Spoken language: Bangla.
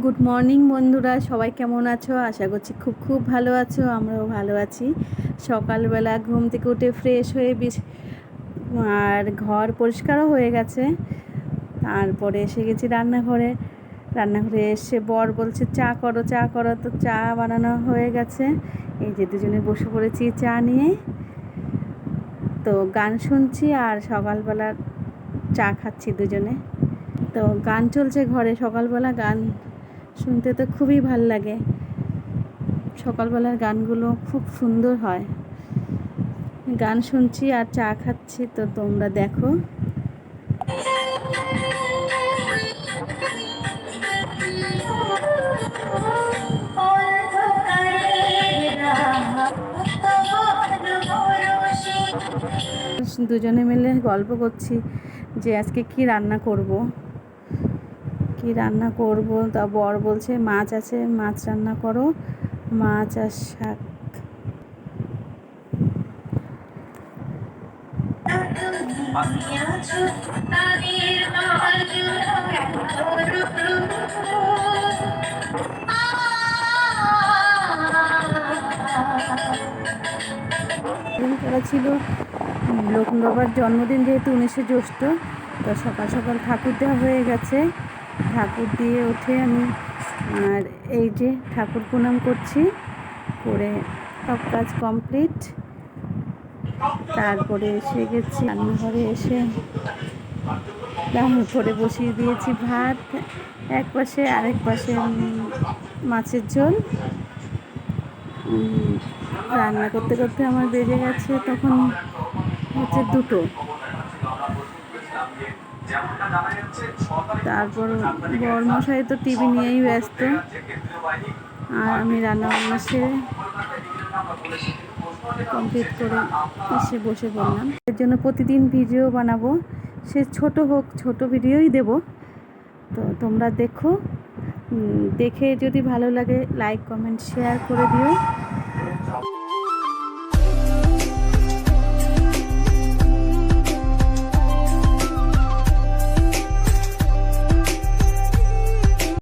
গুড মর্নিং বন্ধুরা, সবাই কেমন আছো? আশা করছি খুব খুব ভালো আছো। আমরাও ভালো আছি। সকালবেলা ঘুম থেকে উঠে ফ্রেশ হয়ে আর ঘর পরিষ্কারও হয়ে গেছে। তারপরে এসে গেছি রান্নাঘরে। রান্নাঘরে এসে বর বলছে চা করো চা করো, তো চা বানানো হয়ে গেছে। এই যে দুজনে বসে পড়েছি চা নিয়ে, তো গান শুনছি আর সকালবেলা চা খাচ্ছি দুজনে। তো গান চলছে ঘরে, সকালবেলা গান শুনতে তো খুবই ভাল লাগে। সকালবেলার গানগুলো খুব সুন্দর হয়। গান শুনছি আর চা খাচ্ছি, তো তোমরা দেখো। দুজনে মিলে গল্প করছি যে আজকে কি রান্না করব। তা বর বলছে মাছ আছে, মাছ রান্না করো, মাছ আর শাক। করা ছিল লক্ষ্মী বাবার জন্মদিন, যেহেতু 19শে জ্যৈষ্ঠ, তো সকাল সকাল ঠাকুর দেওয়া হয়ে গেছে। ঠাকুর দিয়ে উঠে আমি আর এই যে ঠাকুর প্রণাম করছি, করে সব কাজ কমপ্লিট। তারপরে এসে গেছি রান্নাঘরে, এসে তারপরে বসিয়ে দিয়েছি ভাত এক পাশে, আরেক পাশে মাছের ঝোল। রান্না করতে করতে আমার বেজে গেছে তখন হচ্ছে 2টো। তারপর বরমশাই তো টিভি নিয়েই ব্যস্ত, আর আমি রান্নাবান্না সেরে কমপ্লিট করে এসে বসে পড়লাম। এর জন্য প্রতিদিন ভিডিও বানাবো, সে ছোট হোক, ছোট ভিডিওই দেব। তো তোমরা দেখো, দেখে যদি ভালো লাগে লাইক কমেন্ট শেয়ার করে দিও।